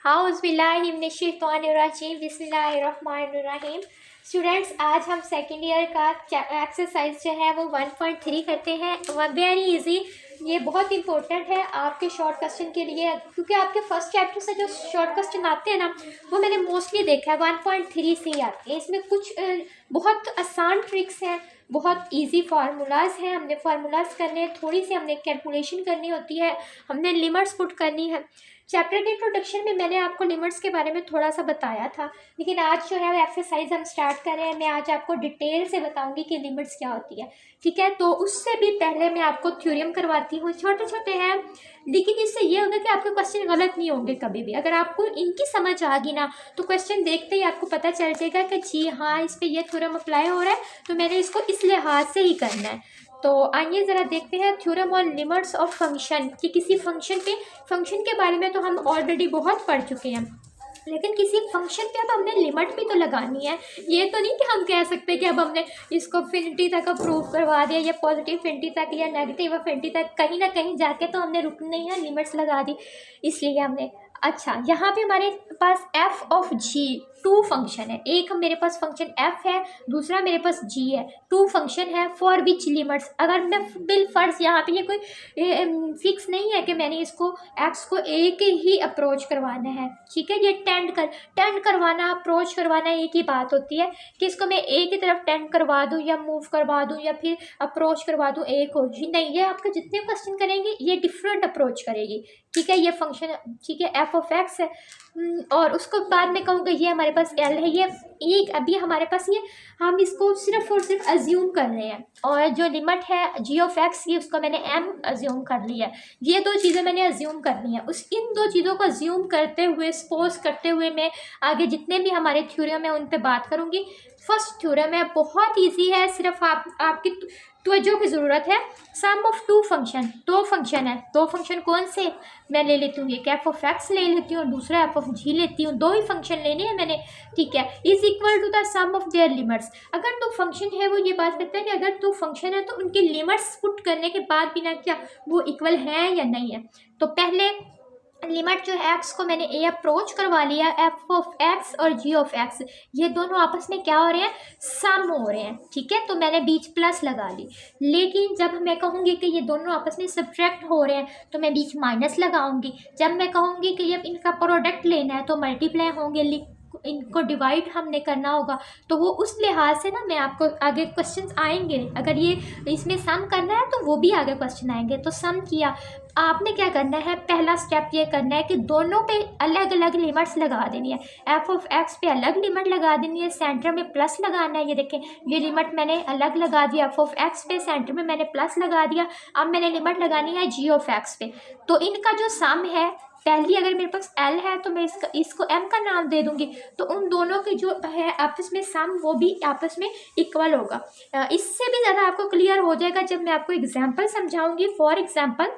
हाउज़ुबिल्लाहिमिनश्शैतानिर्रजीम बिस्मिल्लाहिर्रहमानिर्रहीम। स्टूडेंट्स, आज हम सेकेंड ईयर का एक्सरसाइज जो है वो 1.3 करते हैं। वेरी इजी, ये बहुत इंपॉर्टेंट है आपके शॉर्ट क्वेश्चन के लिए, क्योंकि आपके फर्स्ट चैप्टर से जो शॉर्ट क्वेश्चन आते हैं ना, वो मैंने मोस्टली देखा है 1.3 से ही आते हैं। इसमें कुछ बहुत आसान ट्रिक्स हैं, बहुत इजी फार्मूलाज हैं। हमने फार्मूलाज करने हैं, थोड़ी सी हमने कैलकुलेशन करनी होती है, हमने लिमिट्स पुट करनी है। चैप्टर के इंट्रोडक्शन में मैंने आपको लिमिट्स के बारे में थोड़ा सा बताया था, लेकिन आज जो है वो एक्सरसाइज हम स्टार्ट कर रहे हैं। मैं आज आपको डिटेल से बताऊंगी कि लिमिट्स क्या होती है, ठीक है। तो उससे भी पहले मैं आपको थ्योरम करवाती हूँ। छोटे छोटे हैं, लेकिन इससे ये होगा कि आपके क्वेश्चन गलत नहीं होंगे कभी भी। अगर आपको इनकी समझ आ गई ना, तो क्वेश्चन देखते ही आपको पता चल जाएगा कि जी हाँ, इस पर यह थ्योरम अप्लाई हो रहा है, तो मैंने इसको इस लिहाज से ही करना है। तो आइए ज़रा देखते हैं theorem on limits of function, कि किसी फंक्शन के बारे में तो हम ऑलरेडी बहुत पढ़ चुके हैं, लेकिन किसी फंक्शन पे अब हमने लिमिट भी तो लगानी है। ये तो नहीं कि हम कह सकते कि अब हमने इसको फिनिटी तक प्रूव करवा दिया, या पॉजिटिव फिनिटी तक या नेगेटिव फिनिटी तक, कहीं ना कहीं जाके तो हमने रुकना ही है, लिमिट्स लगा दी इसलिए हमने। अच्छा, यहाँ पे हमारे पास F of G two function है। एक मेरे पास फंक्शन एफ है, दूसरा मेरे पास जी है। टू फंक्शन है फॉर विच लिमिट्स, अगर मैं बिल फर्ज, यहाँ पे ये कोई फिक्स नहीं है कि मैंने इसको एक्स को एक ही अप्रोच करवाना है, ठीक है। ये टेंड करवाना, अप्रोच करवाना एक ही बात होती है कि इसको मैं एक ही तरफ टेंड करवा दूँ या मूव करवा दूँ या फिर अप्रोच करवा दूँ, एक हो जी नहीं। ये आपके जितने क्वेश्चन करेंगे ये डिफरेंट अप्रोच करेगी, ठीक है। ये फंक्शन, ठीक है, एफ ऑफ एक्स है, और उसको बाद में कहूँगा ये हमारे पास एल है। ये एक अभी हमारे पास ये, हम इसको सिर्फ और सिर्फ अज्यूम कर रहे हैं। और जो लिमिट है जी ऑफ एक्स की, उसको मैंने एम अज्यूम कर लिया है। ये दो चीज़ें मैंने अज्यूम करनी है। इन दो चीज़ों को अज्यूम करते हुए, सपोज करते हुए, मैं आगे जितने भी हमारे थ्योरम है उन पे बात करूँगी। फर्स्ट थ्योरम है, बहुत ईजी है, सिर्फ आपकी तवज्जो की ज़रूरत है। सम ऑफ टू फंक्शन, दो फंक्शन है। दो फंक्शन कौन से मैं ले लेती हूँ, एक एफ ऑफ एक्स ले लेती हूँ, दूसरा एफ ऑफ जी लेती हूँ। दो ही फंक्शन लेने हैं मैंने, ठीक है। Is equal to the sum of their limits. अगर दो फंक्शन है, वो ये बात कहते हैं कि अगर दो फंक्शन है तो उनकी लिमिट्स पुट करने के बाद भी ना क्या वो इक्वल है या नहीं है। तो पहले लिमिट जो है एक्स को मैंने ए अप्रोच करवा लिया, एफ ऑफ एक्स और जी ऑफ एक्स ये दोनों आपस में क्या हो रहे हैं, सम हो रहे हैं, ठीक है। तो मैंने बीच प्लस लगा ली। लेकिन जब मैं कहूँगी कि ये दोनों आपस में सब्ट्रैक्ट हो रहे हैं, तो मैं बीच माइनस लगाऊंगी। जब मैं कहूँगी कि ये इनका प्रोडक्ट लेना है, तो मल्टीप्लाई होंगे, इनको डिवाइड हमने करना होगा। तो वो उस लिहाज से ना, मैं आपको आगे क्वेश्चंस आएंगे, अगर ये इसमें सम करना है तो वो भी आगे क्वेश्चन आएंगे। तो सम किया, आपने क्या करना है, पहला स्टेप ये करना है कि दोनों पे अलग अलग लिमिट्स लगा देनी है। एफ ऑफ एक्स पे अलग लिमिट लगा देनी है, सेंटर में प्लस लगाना है। ये देखें, ये लिमिट मैंने अलग लगा दिया एफ ऑफ एक्स पे, सेंटर में मैंने प्लस लगा दिया। अब मैंने लिमिट लगानी है जी ऑफ एक्स पे। तो इनका जो सम है, पहली अगर मेरे पास एल है तो मैं इसको एम का नाम दे दूंगी। तो उन दोनों की जो है आपस में सम, वो भी आपस में इक्वल होगा। इससे भी ज़्यादा आपको क्लियर हो जाएगा जब मैं आपको एग्जांपल समझाऊंगी। फॉर एग्जांपल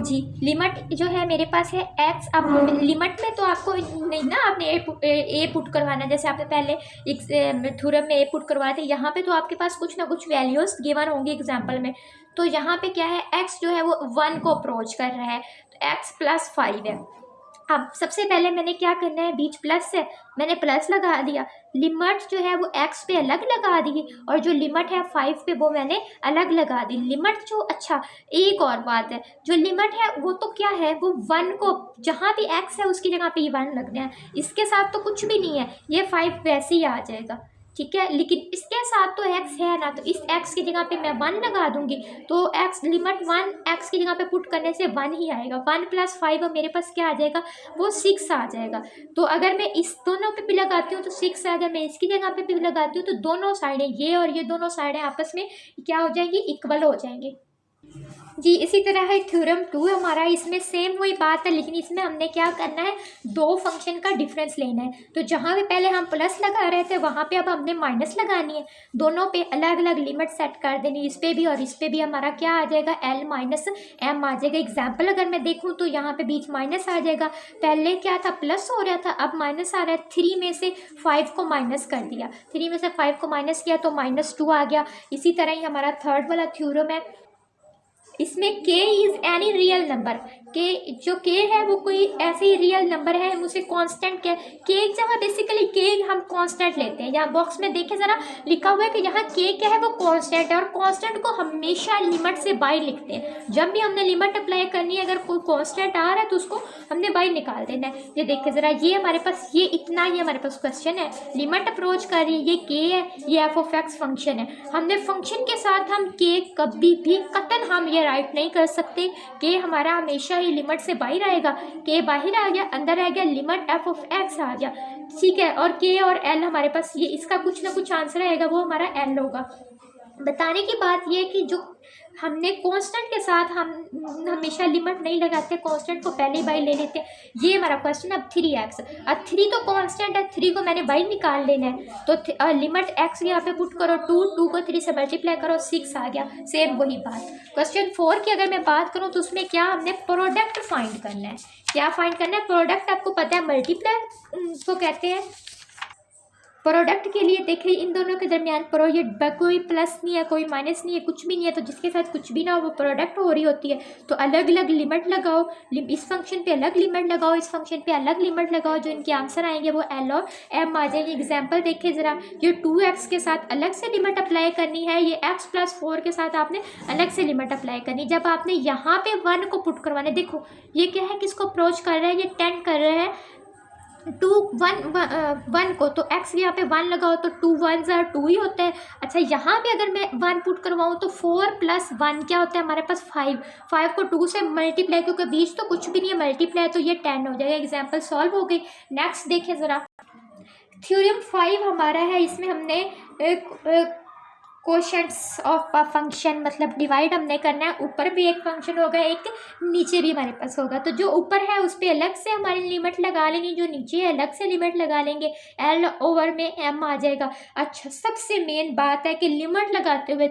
जी, लिमिट जो है मेरे पास है एक्स। अब लिमिट में तो आपको नहीं ना, आपने ए पुट करवाना, जैसे आपने पहले एक थ्योरम में ए पुट करवाए थे। यहाँ पे तो आपके पास कुछ ना कुछ वैल्यूज गिवन होंगी एग्जांपल में। तो यहाँ पे क्या है, एक्स जो है वो 1 को अप्रोच कर रहा है, तो एक्स प्लस 5 है। अब सबसे पहले मैंने क्या करना है, बीच प्लस से मैंने प्लस लगा दिया। लिमिट जो है वो एक्स पे अलग लगा दी, और जो लिमिट है 5 पे वो मैंने अलग लगा दी। लिमिट जो, अच्छा एक और बात है, जो लिमिट है वो तो क्या है, वो 1 को, जहाँ भी एक्स है उसकी जगह पे ये 1 लगना है। इसके साथ तो कुछ भी नहीं है, ये 5 वैसे ही आ जाएगा, ठीक है। लेकिन इसके साथ तो एक्स है ना, तो इस एक्स की जगह पे मैं 1 लगा दूंगी। तो एक्स लिमिट 1 एक्स की जगह पे पुट करने से 1 ही आएगा। 1 + 5 मेरे पास क्या आ जाएगा, वो 6 आ जाएगा। तो अगर मैं इस दोनों पे भी लगाती हूँ तो 6 है, अगर मैं इसकी जगह पे भी लगाती हूँ तो दोनों साइडें, ये और ये दोनों साइडें आपस में क्या हो जाएंगी, इक्वल हो जाएंगी जी। इसी तरह है थ्योरम 2 हमारा, इसमें सेम वही बात है, लेकिन इसमें हमने क्या करना है, दो फंक्शन का डिफरेंस लेना है। तो जहाँ पे पहले हम प्लस लगा रहे थे, वहाँ पे अब हमने माइनस लगानी है। दोनों पे अलग अलग लिमिट सेट कर देनी, इस पे भी और इस पे भी। हमारा क्या आ जाएगा, एल माइनस एम आ जाएगा। एग्जाम्पल अगर मैं देखूँ तो यहाँ पे बीच माइनस आ जाएगा। पहले क्या था, प्लस हो रहा था, अब माइनस आ रहा है। 3 में से 5 को माइनस कर दिया, 3 में से 5 को माइनस किया तो -2 आ गया। इसी तरह ही हमारा थर्ड वाला थ्योरम है, इसमें k is any real number. कि जो के है वो कोई ऐसे ही रियल नंबर है, हम उसे कांस्टेंट के एक जगह बेसिकली के हम कांस्टेंट लेते हैं। यहाँ बॉक्स में देखें ज़रा लिखा हुआ है कि यहाँ के क्या है वो कांस्टेंट है, और कांस्टेंट को हमेशा लिमिट से बाहर लिखते हैं। जब भी हमने लिमिट अप्लाई करनी है, अगर कोई कांस्टेंट आ रहा है तो उसको हमने बाहर निकाल देना है। ये देखें ज़रा, ये हमारे पास ये इतना ही हमारे पास क्वेश्चन है, लिमिट अप्रोच कर रही है, ये के है, ये एफ ऑफ एक्स फंक्शन है। हमने फंक्शन के साथ हम के कभी भी कतन हम ये राइट नहीं कर सकते कि हमारा हमेशा ही लिमिट से बाहर आएगा। के बाहर आ गया, अंदर आ गया, लिमिट एफ ऑफ एक्स आ गया, ठीक है। और के और एल हमारे पास ये इसका कुछ ना कुछ आंसर आएगा, वो हमारा एल होगा। बताने की बात ये है कि जो हमने कांस्टेंट के साथ हम हमेशा लिमिट नहीं लगाते, कांस्टेंट को पहले ही बाई ले लेते हैं। ये हमारा क्वेश्चन। अब 3x, अब 3 तो कांस्टेंट है, 3 को मैंने बाई निकाल लेना है, तो लिमिट x यहाँ पे पुट करो 2 को 3 से मल्टीप्लाई करो 6 आ गया। सेम वही बात क्वेश्चन 4 की अगर मैं बात करूँ तो उसमें क्या हमने प्रोडक्ट फाइंड करना है। क्या फाइंड करना है? प्रोडक्ट आपको पता है मल्टीप्लाई को कहते हैं। प्रोडक्ट के लिए देखिए इन दोनों के दरमियान ये कोई प्लस नहीं है, कोई माइनस नहीं है, कुछ भी नहीं है, तो जिसके साथ कुछ भी ना हो वो प्रोडक्ट हो रही होती है। तो अलग अलग लिमिट लगाओ, इस फंक्शन पे अलग लिमिट लगाओ, इस फंक्शन पे अलग लिमिट लगाओ, जो इनके आंसर आएंगे वो एल और एम आ जाएंगे। एग्जाम्पल देखिए ज़रा, ये 2x के साथ अलग से लिमिट अप्लाई करनी है, ये x + 4 के साथ आपने अलग से लिमिट अप्लाई करनी। जब आपने यहाँ पे 1 को पुट करवाना है, देखो ये क्या है, किसको अप्रोच कर रहा है, ये 10 कर रहा है 1 को, तो x यहाँ पे 1 लगाओ तो 2 1 2 ही होता है। अच्छा यहाँ पे अगर मैं 1 पुट करवाऊँ तो 4 + 1 क्या होता है हमारे पास 5 को 2 से मल्टीप्लाई, क्योंकि बीच तो कुछ भी नहीं है, मल्टीप्लाई तो ये 10 हो जाएगा। एग्जाम्पल सॉल्व हो गई। नेक्स्ट देखिए ज़रा, थ्योरम 5 हमारा है, इसमें हमने क्वोशंट्स ऑफ अ फंक्शन मतलब डिवाइड हमने करना है। ऊपर भी एक फंक्शन होगा, एक नीचे भी हमारे पास होगा, तो जो ऊपर है उस पर अलग से हमारी लिमिट लगा लेंगे, जो नीचे है अलग से लिमिट लगा लेंगे, एल ओवर में एम आ जाएगा। अच्छा, सबसे मेन बात है कि लिमिट लगाते हुए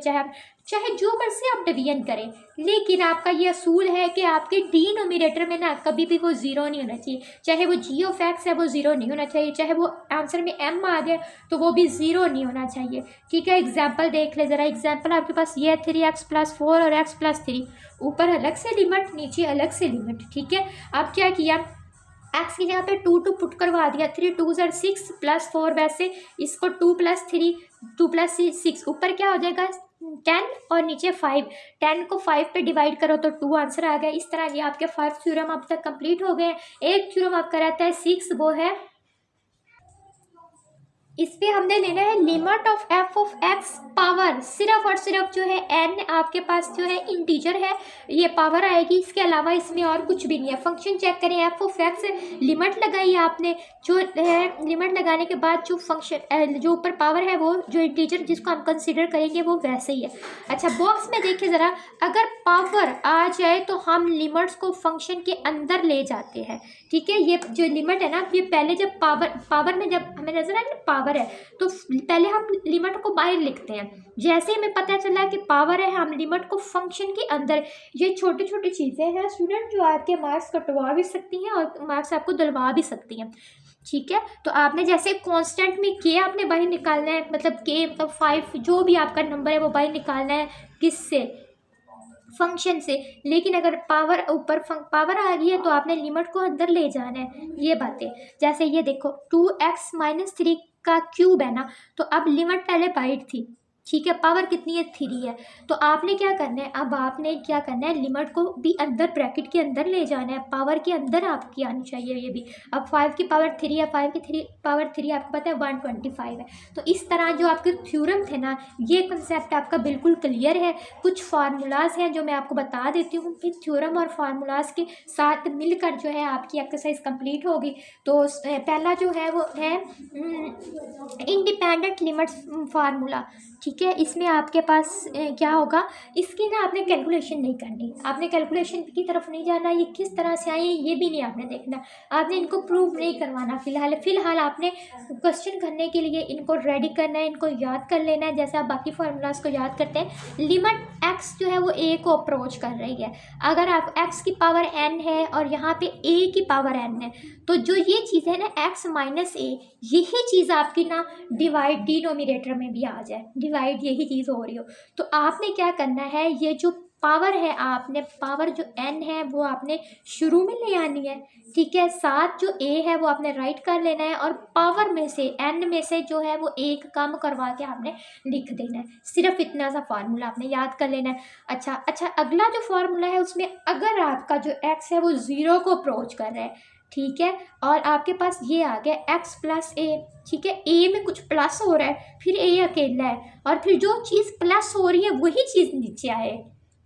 चाहे जो मर्जी आप डिवीजन करें, लेकिन आपका ये असूल है कि आपके डिनोमिनेटर में ना कभी भी वो ज़ीरो नहीं होना चाहिए। चाहे वो जी ऑफ एक्स है वो ज़ीरो नहीं होना चाहिए, चाहे वो आंसर में एम आ गया तो वो भी ज़ीरो नहीं होना चाहिए, ठीक है। एग्जाम्पल देख ले ज़रा, एग्जाम्पल आपके पास ये है 3x + 4 और x + 3, ऊपर अलग से लिमिट, नीचे अलग से लिमिट, ठीक है। अब क्या किया, x की जगह पे 2 पुट करवा दिया, 3 2 6 + 4, वैसे इसको 2 + 3 2 + 6, ऊपर क्या हो जाएगा 10 और नीचे 5, 10 को 5 पे डिवाइड करो तो 2 आंसर आ गया। इस तरह ये आपके 5 थ्योरम अब तक कंप्लीट हो गए। एक थ्योरम आपका रहता है 6, वो है इस पे हमने लेना है limit of F of x power, सिर्फ और सिर्फ जो है एन आपके पास जो है इंटीजर है, ये पावर आएगी, इसके अलावा इसमें और कुछ भी नहीं है। फंक्शन चेक करें, एफ ऑफ एक्स लिमिट लगाई आपने, जो है लिमिट लगाने के बाद जो फंक्शन जो ऊपर पावर है वो जो इंटीजर जिसको हम कंसिडर करेंगे वो वैसे ही है। अच्छा, बॉक्स में देखिए ज़रा, अगर पावर आ जाए तो हम लिमिट्स को फंक्शन के अंदर ले जाते हैं, ठीक है। ये जो लिमिट है ना, ये पहले जब पावर में जब हमें नजर आए ना पावर है तो पहले हम लिमिट को बाहर लिखते हैं। जैसे हमें पता चला कि पावर है, हम लिमिट को फंक्शन के अंदर, ये छोटी छोटी चीज़ें हैं स्टूडेंट जो आपके मार्क्स कटवा भी सकती हैं और मार्क्स आपको दिलवा भी सकती हैं, ठीक है। तो आपने जैसे कांस्टेंट में के आपने बाहर निकालना है, मतलब के मतलब 5 जो भी आपका नंबर है वो बाहर निकालना है, किससे, फंक्शन से। लेकिन अगर पावर ऊपर पावर आ गई है तो आपने लिमिट को अंदर ले जाना है। ये बातें जैसे ये देखो 2x - 3 का क्यूब है ना, तो अब लिमिट पहले बाइट थी, ठीक है, पावर कितनी है 3 है, तो आपने क्या करना है, अब आपने क्या करना है, लिमिट को भी अंदर ब्रैकेट के अंदर ले जाना है, पावर के अंदर आपकी आनी चाहिए ये भी। अब 5 की पावर 3 है, 5 की पावर 3 आपको पता है 125 है। तो इस तरह जो आपके थ्योरम थे ना, ये कंसेप्ट आपका बिल्कुल क्लियर है। कुछ फार्मूलाज हैं जो मैं आपको बता देती हूँ, फिर थ्योरम और फार्मूलाज के साथ मिलकर जो है आपकी एक्सरसाइज कंप्लीट होगी। तो पहला जो है वो है इंडिपेंडेंट लिमिट्स फार्मूला, ठीक है। इसमें आपके पास क्या होगा, इसकी ना आपने कैलकुलेशन नहीं करनी, आपने कैलकुलेशन की तरफ नहीं जाना, ये किस तरह से आए ये भी नहीं आपने देखना, आपने इनको प्रूव नहीं करवाना। फ़िलहाल आपने क्वेश्चन करने के लिए इनको रेडी करना है, इनको याद कर लेना है, जैसे आप बाकी फार्मूलाज को याद करते हैं। लिमिट एक्स जो है वो ए को अप्रोच कर रही है, अगर आप एक्स की पावर एन है और यहाँ पे ए की पावर एन है, तो जो ये चीज़ है ना एक्स - ए, यही चीज़ आपकी ना डिनोमिनेटर में भी आ जाए, डिवाइड यही चीज़ हो रही हो, तो आपने क्या करना है, ये जो पावर है, आपने पावर जो n है वो आपने शुरू में ले आनी है, ठीक है। साथ जो a है वो आपने राइट कर लेना है, और पावर में से n में से जो है वो एक कम करवा के आपने लिख देना है। सिर्फ इतना सा फार्मूला आपने याद कर लेना है। अच्छा, अगला जो फार्मूला है उसमें अगर आपका जो x है वो 0 को अप्रोच कर रहा है, ठीक है, और आपके पास ये आ गया x प्लस ए, ठीक है, a में कुछ प्लस हो रहा है, फिर a अकेला है, और फिर जो चीज़ प्लस हो रही है वही चीज़ नीचे आए,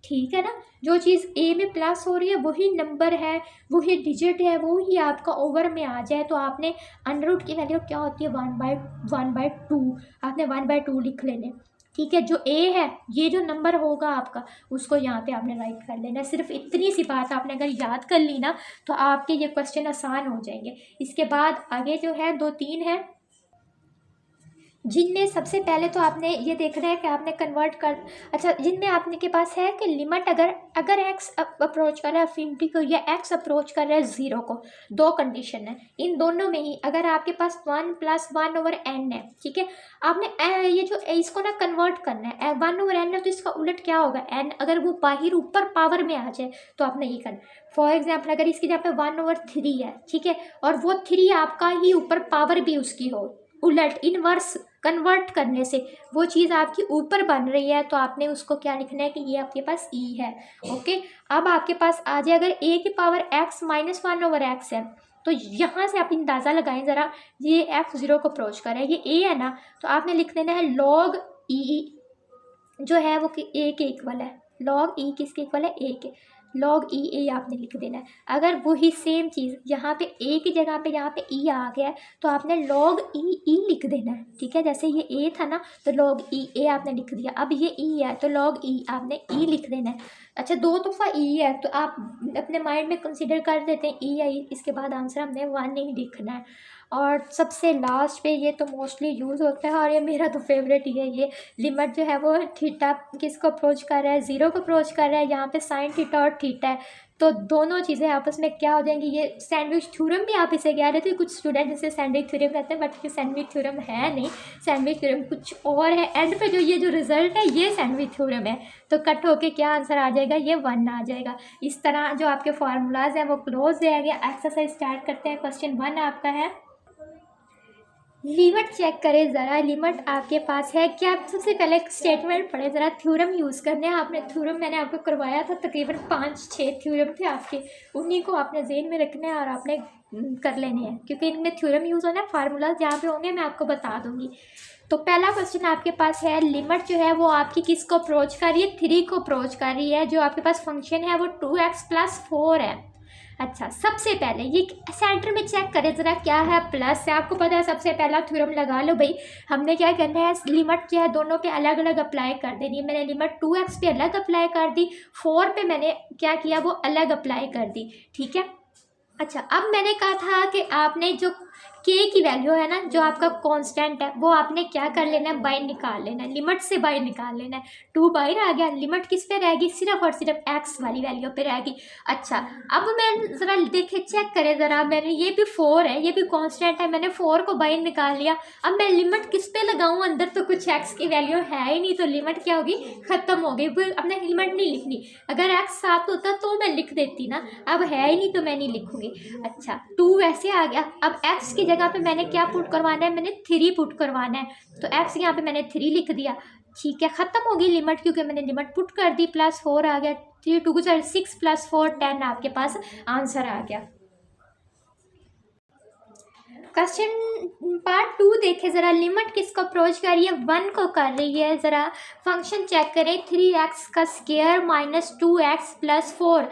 ठीक है ना। जो चीज़ a में प्लस हो रही है वही नंबर है, वही डिजिट है, वो ही आपका ओवर में आ जाए, तो आपने अंडर रूट की वैल्यू क्या होती है 1/2, आपने 1/2 लिख लेने, ठीक है। जो a है ये जो नंबर होगा आपका उसको यहाँ पे आपने राइट कर लेना। सिर्फ इतनी सी बात आपने अगर याद कर ली ना तो आपके ये क्वेश्चन आसान हो जाएंगे। इसके बाद आगे जो है 2-3 है, जिनमें सबसे पहले तो आपने ये देखना है कि आपने कन्वर्ट कर, अच्छा, जिनमें आपने के पास है कि लिमिट अगर x अप्रोच कर रहा है इंफिनिटी को या x अप्रोच कर रहा है 0 को, दो कंडीशन है, इन दोनों में ही अगर आपके पास 1 + 1/n है, ठीक है, आपने ये जो इसको ना कन्वर्ट करना है, 1/n है तो इसका उलट क्या होगा n, अगर वो बाहर ऊपर पावर में आ जाए तो आपने ये करना। फॉर एग्जाम्पल अगर इसकी जगह पे 1/3 है, ठीक है, और वो 3 आपका ही ऊपर पावर भी उसकी हो, उलट इनवर्स कन्वर्ट करने से वो चीज़ आपकी ऊपर बन रही है, तो आपने उसको क्या लिखना है कि ये आपके पास e है, ओके। अब आपके पास आ जाए अगर a की पावर x - 1/x है, तो यहाँ से आप अंदाज़ा लगाएं ज़रा, ये x 0 को अप्रोच कर रहा है, ये a है ना, तो आपने लिख देना है log e, जो है वो कि a के इक्वल है, log e किसके इक्वल है, a के, log e a आपने लिख देना है। अगर वही सेम चीज़ यहाँ पे a की जगह पे यहाँ पे e आ गया है तो आपने log e लिख देना है, ठीक है। जैसे ये a था ना तो log e a आपने लिख दिया, अब ये e है तो log e आपने e लिख देना है। अच्छा, 2 दफ़ा e है तो आप अपने माइंड में कंसीडर कर देते हैं e आई, इसके बाद आंसर हमने 1 नहीं लिखना है। और सबसे लास्ट पे ये तो मोस्टली यूज़ होता है और ये मेरा तो फेवरेट ही है, ये लिमिट जो है वो थीटा किसको अप्रोच कर रहा है, 0 को अप्रोच कर रहा है, यहाँ पे साइन थीटा और थीटा है, तो दोनों चीज़ें आपस में क्या हो जाएंगी, ये सैंडविच थ्योरम भी आप इसे कह रहे थे, कुछ स्टूडेंट इसे सैंडविच थ्योरम कहते हैं, बट ये सैंडविच थ्योरम है नहीं, सैंडविच थ्योरम कुछ और है। एंड पे जो ये जो रिजल्ट है ये सैंडविच थ्योरम है, तो कट होके क्या आंसर आ जाएगा, ये 1 आ जाएगा। इस तरह जो आपके फार्मूलाज हैं वो क्लोज है गया। एक्सरसाइज स्टार्ट करते हैं। क्वेश्चन 1 आपका है, लिमिट चेक करें ज़रा, लिमिट आपके पास है क्या। सबसे पहले स्टेटमेंट पढ़े ज़रा, थ्योरम यूज़ करने हैं आपने। थ्योरम मैंने आपको करवाया था, तकरीबन 5-6 थ्योरम थे आपके, उन्हीं को आपने ज़हन में रखना है और आपने कर लेने हैं, क्योंकि इनमें थ्योरम यूज़ होना है, फार्मूलाज जहाँ पे होंगे मैं आपको बता दूँगी। तो पहला क्वेश्चन आपके पास है, लिमिट जो है वो आपकी किसको अप्रोच कर रही है, 3 को अप्रोच कर रही है। जो आपके पास फंक्शन है वो 2x + 4 है। अच्छा, सबसे पहले ये सेंटर में चेक करें ज़रा, क्या है, प्लस है, आपको पता है सबसे पहला थ्योरम लगा लो भाई। हमने क्या करना है, लिमिट जो है दोनों पे अलग अलग अप्लाई कर देनी है। मैंने लिमिट 2x पे अलग अप्लाई कर दी, 4 पे मैंने क्या किया, वो अलग अप्लाई कर दी, ठीक है। अच्छा, अब मैंने कहा था कि आपने जो k की वैल्यू है ना, जो आपका कांस्टेंट है, वो आपने क्या कर लेना है, बाहर निकाल लेना है, लिमिट से बाहर निकाल लेना है। 2 बाहर आ गया, लिमिट किस पे रहेगी, सिर्फ और सिर्फ x वाली वैल्यू पे रहेगी। अच्छा, अब मैं ज़रा देखे चेक करें ज़रा, मैंने ये भी 4 है, ये भी कांस्टेंट है, मैंने 4 को बाहर निकाल लिया। अब मैं लिमिट किस पे लगाऊं, अंदर तो कुछ x की वैल्यू है ही नहीं, तो लिमिट क्या होगी, ख़त्म हो गई। अपने लिमिट नहीं लिखनी, अगर x साथ होता तो मैं लिख देती ना, अब है ही नहीं तो मैं नहीं लिखूंगी। अच्छा, 2 वैसे आ गया, अब x की जगह पे मैंने क्या पुट करवाना है, मैंने 3 पुट करवाना है, तो x यहाँ पे मैंने 3 लिख दिया, ठीक है। ख़त्म हो गई लिमिट, क्योंकि मैंने लिमिट पुट कर दी। +4 आ गया, 3 2 6 + 4 10 आपके पास आंसर आ गया। क्वेश्चन पार्ट 2 देखे ज़रा, लिमिट किसको अप्रोच कर रही है, 1 को कर रही है। ज़रा फंक्शन चेक करें, 3x² - 2x + 4,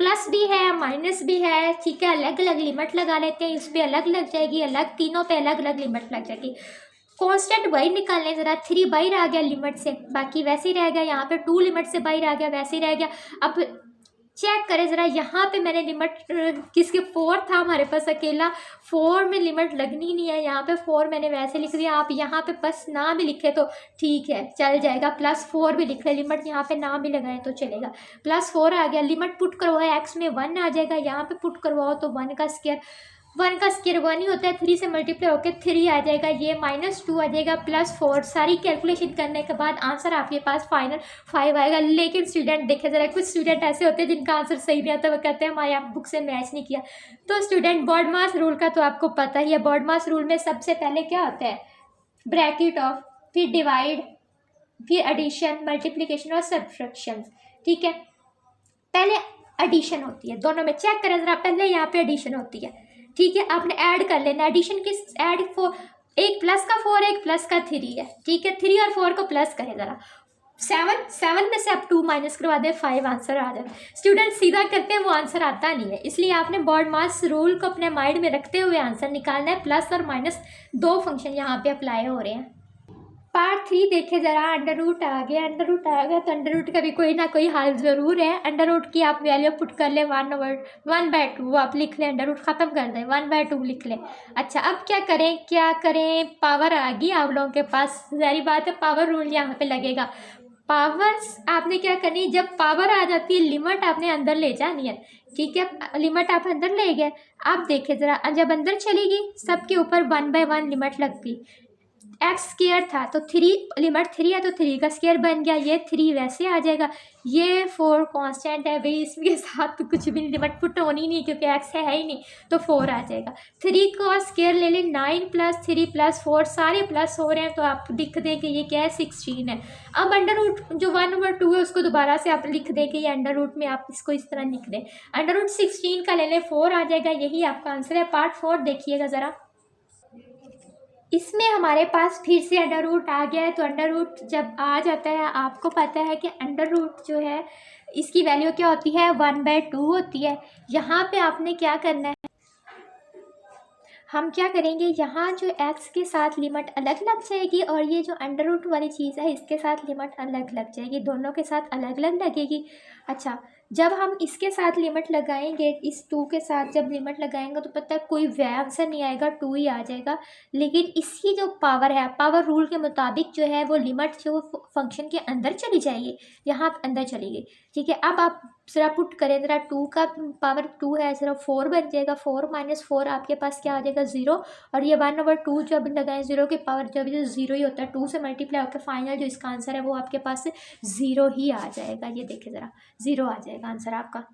प्लस भी है माइनस भी है, ठीक है। अलग अलग लिमिट लगा लेते हैं, इस पर अलग लग जाएगी, अलग तीनों पे अलग अलग लिमिट लग जाएगी। कांस्टेंट बाहर निकालने ज़रा, 3 बाहर आ गया लिमिट से, बाकी वैसे ही रह गया। यहाँ पे 2 लिमिट से बाहर आ गया, वैसे ही रह गया। अब चेक करें ज़रा, यहाँ पे मैंने लिमिट किसके 4 था हमारे पास अकेला, 4 में लिमिट लगनी नहीं है, यहाँ पे 4 मैंने वैसे लिख दिया। आप यहाँ पे बस ना भी लिखे तो ठीक है, चल जाएगा। +4 भी लिख ले, लिमिट यहाँ पे ना भी लगाए तो चलेगा। +4 आ गया, लिमिट पुट करवाओ, x में 1 आ जाएगा, यहाँ पे पुट करवाओ तो 1 का स्क्वायर। वन का स्क्वायर वन ही होता है, 3 से मल्टीप्लाई होकर 3 आ जाएगा, ये -2 आ जाएगा +4। सारी कैलकुलेशन करने के बाद आंसर आपके पास फाइनल 5 आएगा। लेकिन स्टूडेंट देखे ज़रा, कुछ स्टूडेंट ऐसे होते हैं जिनका आंसर सही नहीं आता, वो कहते हैं हमारे आप बुक से मैच नहीं किया। तो स्टूडेंट बॉड मास रूल का तो आपको पता ही है। बॉड मास रूल में सबसे पहले क्या होता है, ब्रैकेट ऑफ, फिर डिवाइड, फिर एडिशन, मल्टीप्लिकेशन और सब्ट्रैक्शन। ठीक है, पहले एडिशन होती है, दोनों में चेक करें ज़रा, पहले यहाँ पे एडिशन होती है। ठीक है, आपने ऐड कर लेना, एडिशन की ऐड एक प्लस का 4 एक प्लस का 3 है। ठीक है, 3 और 4 को प्लस करें ज़रा, 7 में से आप 2 माइनस करवा दें, 5 आंसर आ जाए। स्टूडेंट सीधा करते हैं, वो आंसर आता नहीं है, इसलिए आपने बॉड मास रूल को अपने माइंड में रखते हुए आंसर निकालना है। प्लस और माइनस 2 फंक्शन यहाँ पे अप्लाई हो रहे हैं। पार्ट 3 देखे ज़रा, अंडर रूट आ गया, अंडर रूट आ गया तो अंडर रूट का भी कोई ना कोई हाल ज़रूर है। अंडर रूट की आप वैल्यू पुट कर लें 1/2 आप लिख लें, अंडर रूट ख़त्म कर दें, 1/2 लिख लें। अच्छा, अब क्या करें, पावर आ गई आप लोगों के पास, ज़ाहिर बात है पावर रूल यहाँ पे लगेगा। पावर्स आपने क्या करनी है, जब पावर आ जाती है लिमिट आपने अंदर ले जानी है। ठीक है, लिमिट आप अंदर ले गए, आप देखें ज़रा, जब अंदर चलेगी सबके ऊपर 1/1 लिमिट लगती। एक्स स्क्वायर था तो 3, लिमिट 3 है तो 3 का स्क्वायर बन गया, ये 3 वैसे आ जाएगा। ये 4 कांस्टेंट है भाई, इसके साथ तो कुछ भी लिमिट पुट होनी नहीं क्योंकि एक्स है ही नहीं, तो 4 आ जाएगा। 3 का स्क्वायर ले लें, 9 + 3 + 4 सारे प्लस हो रहे हैं तो आप लिख दें कि ये क्या है, 16 है। अब अंडर रूट जो 1/2 है उसको दोबारा से आप लिख दें कि ये अंडर रूट में आप इसको इस तरह लिख दें, अंडर रूट 16 का ले लें, 4 आ जाएगा, यही आपका आंसर है। पार्ट 4 देखिएगा ज़रा, इसमें हमारे पास फिर से अंडर रूट आ गया है। तो अंडर रूट जब आ जाता है, आपको पता है कि अंडर रूट जो है इसकी वैल्यू क्या होती है, 1/2 होती है। यहाँ पे आपने क्या करना है, हम क्या करेंगे, यहाँ जो x के साथ लिमिट अलग लग जाएगी और ये जो अंडर रूट वाली चीज़ है इसके साथ लिमिट अलग लग जाएगी, दोनों के साथ अलग अलग लगेगी। अच्छा, जब हम इसके साथ लिमिट लगाएंगे, इस 2 के साथ जब लिमिट लगाएंगे तो पता है कोई वे आंसर नहीं आएगा, 2 ही आ जाएगा। लेकिन इसकी जो पावर है, पावर रूल के मुताबिक जो है वो लिमिट जो फंक्शन के अंदर चली जाएगी, यहाँ अंदर चली गई। ठीक है, अब आप ज़रा पुट करें ज़रा, 2 का पावर 2 है, ज़रा 4 बन जाएगा, 4 - 4 आपके पास क्या आ जाएगा, 0। और ये 1/2 जब लगाएं, 0 की पावर जब ये 0 ही होता है, 2 से मल्टीप्लाई होकर फाइनल जो इसका आंसर है वो आपके पास 0 ही आ जाएगा। ये देखिए ज़रा, 0 आ जाएगा आंसर आपका।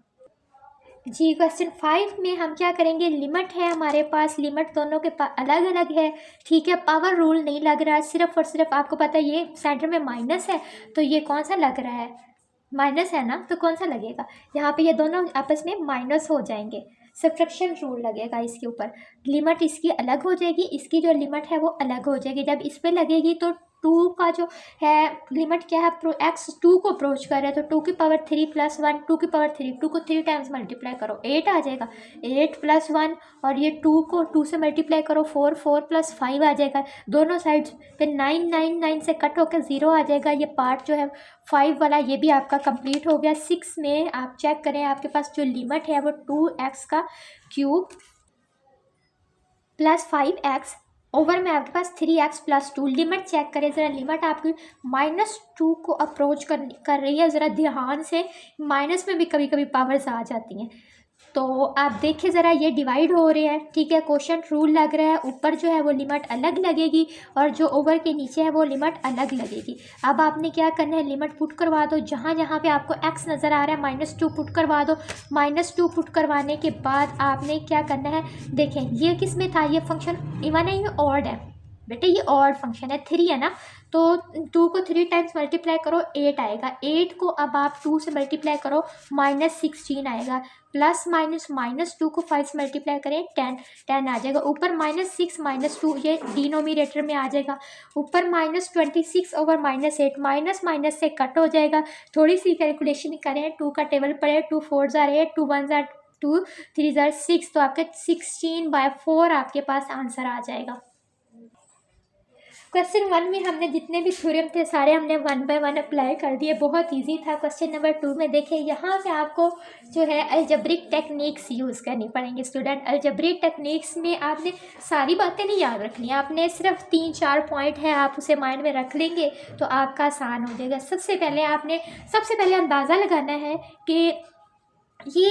जी, क्वेश्चन 5 में हम क्या करेंगे, लिमिट है हमारे पास, लिमिट दोनों के अलग अलग है। ठीक है, पावर रूल नहीं लग रहा है, सिर्फ और सिर्फ आपको पता है ये सेंटर में माइनस है तो ये कौन सा लग रहा है, माइनस है ना, तो कौन सा लगेगा, यहाँ पे ये दोनों आपस में माइनस हो जाएंगे, सब्ट्रैक्शन रूल लगेगा इसके ऊपर। लिमिट इसकी अलग हो जाएगी, इसकी जो लिमिट है वो अलग हो जाएगी। जब इस पे लगेगी तो 2 का जो है लिमिट क्या है, x 2 को अप्रोच कर रहा है तो 2 की पावर 3 + 1, 2 की पावर 3, 2 को 3 टाइम्स मल्टीप्लाई करो 8 आ जाएगा, 8 + 1 और ये 2 को 2 से मल्टीप्लाई करो 4, 4 + 5 आ जाएगा, दोनों साइड्स पे 9, 9, 9 से कट होकर 0 आ जाएगा। ये पार्ट जो है 5 वाला ये भी आपका कंप्लीट हो गया। 6 में आप चेक करें, आपके पास जो लिमिट है वो 2x³ + 5x ओवर में आपके पास 3x + 2। लिमिट चेक करें ज़रा, लिमिट आपकी -2 को अप्रोच कर रही है, ज़रा ध्यान से, माइनस में भी कभी कभी पावर्स आ जाती हैं। तो आप देखिए ज़रा, ये डिवाइड हो रहे हैं। ठीक है, क्वेश्चन रूल लग रहा है, ऊपर जो है वो लिमिट अलग लगेगी और जो ओवर के नीचे है वो लिमिट अलग लगेगी। अब आपने क्या करना है, लिमिट पुट करवा दो, जहाँ जहाँ पे आपको x नज़र आ रहा है -2 पुट करवा दो। -2 पुट करवाने के बाद आपने क्या करना है, देखें ये किस में था, ये फंक्शन इवन है, ये ऑड है बेटे, ये ऑड फंक्शन है, 3 है ना, तो 2 को 3 टाइम्स मल्टीप्लाई करो 8 आएगा, 8 को अब आप 2 से मल्टीप्लाई करो -16 आएगा, +- 2 को 5 से मल्टीप्लाई करें 10 आ जाएगा, ऊपर -6 - 2 ये डिनोमिनेटर में आ जाएगा, ऊपर -26 ओवर -8, माइनस माइनस से कट हो जाएगा। थोड़ी सी कैलकुलेशन करें, 2 का टेबल पड़े, 2 4 * 8, 2 1 * 2, 3 * 6, तो आपके 16/4 आपके पास आंसर आ जाएगा। क्वेश्चन 1 में हमने जितने भी थ्योरम थे सारे हमने 1 बाय 1 अप्लाई कर दिए, बहुत इजी था। क्वेश्चन नंबर 2 में देखें, यहाँ से आपको जो है अलजेब्रिक टेक्निक्स यूज़ करनी पड़ेंगी। स्टूडेंट, अलजेब्रिक टेक्निक्स में आपने सारी बातें नहीं याद रखनी, आपने सिर्फ 3-4 पॉइंट है, आप उसे माइंड में रख लेंगे तो आपका आसान हो जाएगा। सबसे पहले अंदाज़ा लगाना है कि ये